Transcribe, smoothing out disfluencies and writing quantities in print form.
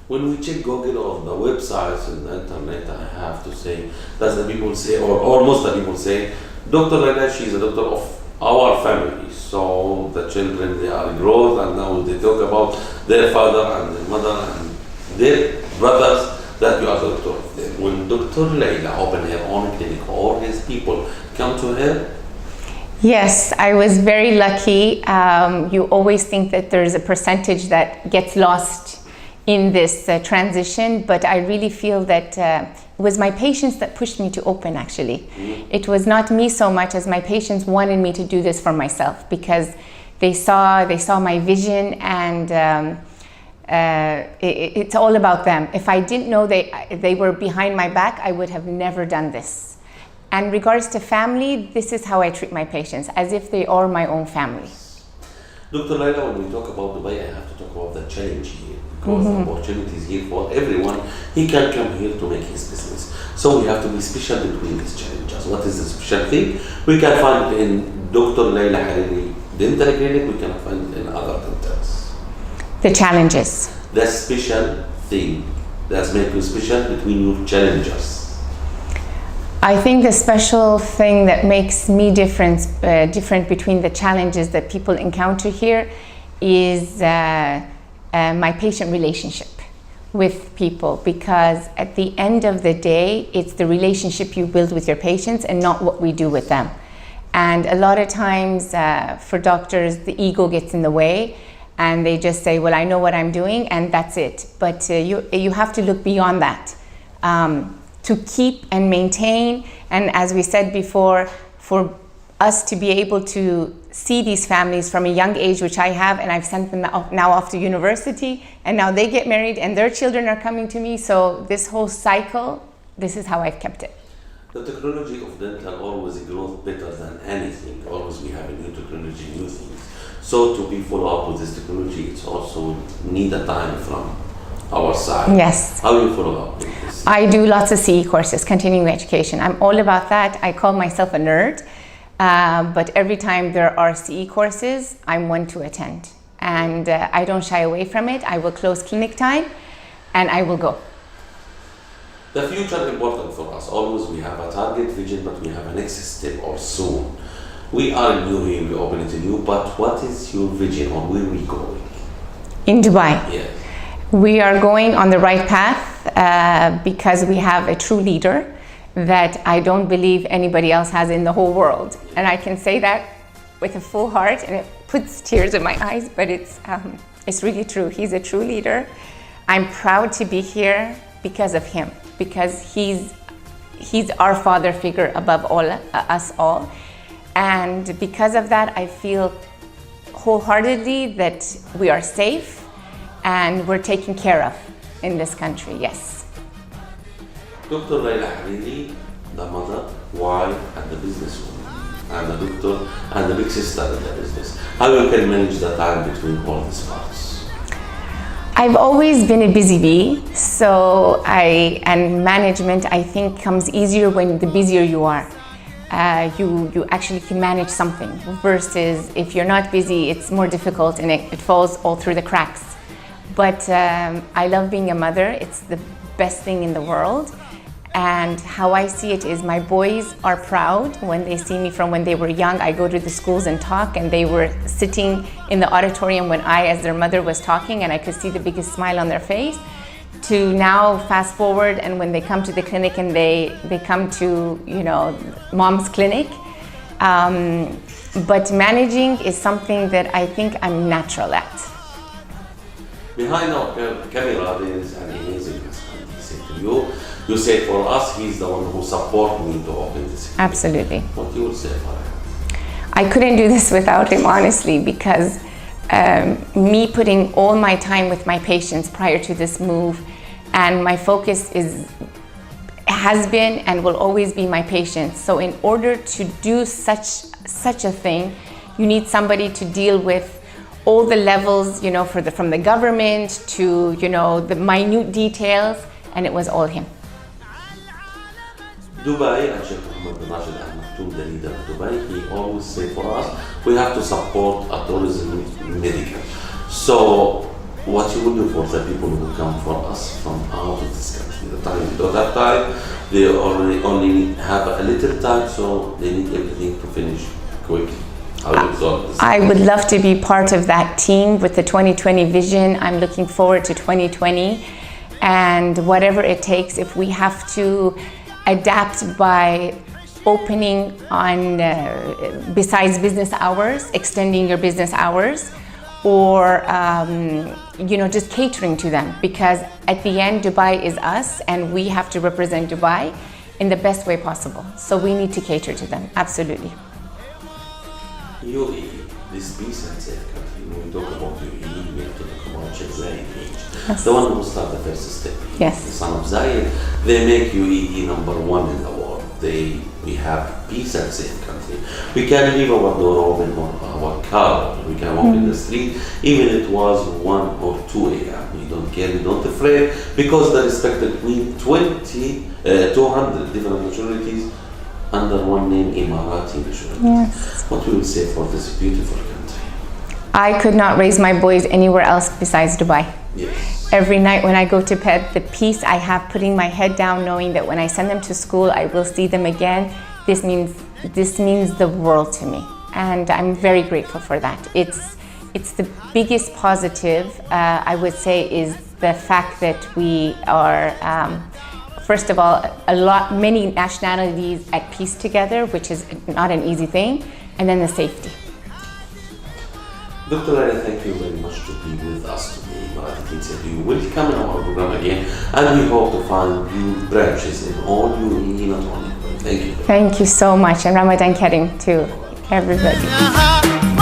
When we check Google or the websites and the internet, I have to say, that's the people say, or most of the people say, Dr. LEILA, she is a doctor of our family. So the children, they are grown, and now they talk about their father and their mother and their brothers, that you are the doctor of them. When Dr. LEILA opened her own clinic, all his people come to her. Yes, I was very lucky. You always think that there's a percentage that gets lost in this transition, but I really feel that it was my patients that pushed me to open, actually. It was not me so much as my patients wanted me to do this for myself, because they saw my vision, and it's all about them. If I didn't know they were behind my back, I would have never done this. And regards to family, this is how I treat my patients, as if they are my own family. Dr. LEILA, when we talk about Dubai, I have to talk about the challenge here, because the opportunity is here for everyone. He can come here to make his business. So we have to be special between these challenges. What is the special thing? We can find it in Dr. LEILA HARIRI dental clinic, we can find it in other dentals. The challenges. The special thing that's make you special between your challenges. I think the special thing that makes me different between the challenges that people encounter here is my patient relationship with people, because at the end of the day, it's the relationship you build with your patients and not what we do with them. And a lot of times for doctors, the ego gets in the way, and they just say, well, I know what I'm doing, and that's it. But you have to look beyond that. To keep and maintain, and as we said before, for us to be able to see these families from a young age, which I have, and I've sent them now off to university, and now they get married and their children are coming to me. So this whole cycle, this is how I've kept it. The technology of dental always grows better than anything. Always we have a new technology, new things. So to be follow up with this technology, it's also need a time from our side. Yes. How do you follow up with this? I do lots of CE courses, continuing education. I'm all about that. I call myself a nerd, but every time there are CE courses, I'm one to attend. And I don't shy away from it. I will close clinic time and I will go. The future is important for us. Always we have a target vision, but we have a next step or soon. We are new here, we open it to you, but what is your vision or where are we going? In Dubai? Yeah. We are going on the right path because we have a true leader that I don't believe anybody else has in the whole world. And I can say that with a full heart, and it puts tears in my eyes, but it's really true. He's a true leader. I'm proud to be here because of him, because he's our father figure above all us all. And because of that, I feel wholeheartedly that we are safe and we're taken care of in this country, yes. Dr. LEILA HARIRI, the mother, wife, and the businesswoman, and the doctor, and the big sister in the business. How you can manage the time between all these parts? I've always been a busy bee, and management, I think, comes easier when the busier you are. You actually can manage something, versus if you're not busy, it's more difficult and it falls all through the cracks. But I love being a mother. It's the best thing in the world. And how I see it is my boys are proud when they see me from when they were young. I go to the schools and talk, and they were sitting in the auditorium when I, as their mother, was talking, and I could see the biggest smile on their face. To now fast forward, and when they come to the clinic and they come to, mom's clinic. But managing is something that I think I'm natural at. Behind our camera, there is an amazing husband. He said to you, you say for us, he's the one who supported me to open this clinic. Absolutely. What you would say for him? I couldn't do this without him, honestly, because me putting all my time with my patients prior to this move, and my focus has been and will always be my patients. So in order to do such a thing, you need somebody to deal with all the levels, from the government to, the minute details, and it was all him. Dubai, and Sheikh Mohammed bin Rashid Al Maktoum, the leader of Dubai, he always say for us, we have to support a tourism medical. So what you will do for the people who come for us don't have time. They only have a little time, so they need everything to finish quickly. How do you solve this? I would love to be part of that team with the 2020 vision. I'm looking forward to 2020, and whatever it takes, if we have to adapt by opening on besides business hours, extending your business hours, or just catering to them, because at the end Dubai is us and we have to represent Dubai in the best way possible, so we need to cater to them. Absolutely. UAE, this peace and safe country, when we talk about UAE, we have to talk about Sheikh Zayed, Yes. the one who started the first step. Yes. The son of Zayed. They make UAE #1 in the world. We have peace and safe country. We can leave our door open or our car open. We can walk in the street, even it was 1 or 2 a.m. We don't care, we don't afraid, because they respect between 200 different nationalities under one name, Emirati nationalities. Yes. What we will say for this beautiful country? I could not raise my boys anywhere else besides Dubai. Yes. Every night when I go to bed, the peace I have putting my head down, knowing that when I send them to school, I will see them again. This means the world to me, and I'm very grateful for that. It's the biggest positive, I would say, is the fact that we are, first of all, many nationalities at peace together, which is not an easy thing, and then the safety. Dr. LEILA, thank you very much to be with us today. You will come in our program again, and we hope to find new branches in all UAE, not only. Thank you. Thank you so much, and Ramadan Kareem to everybody.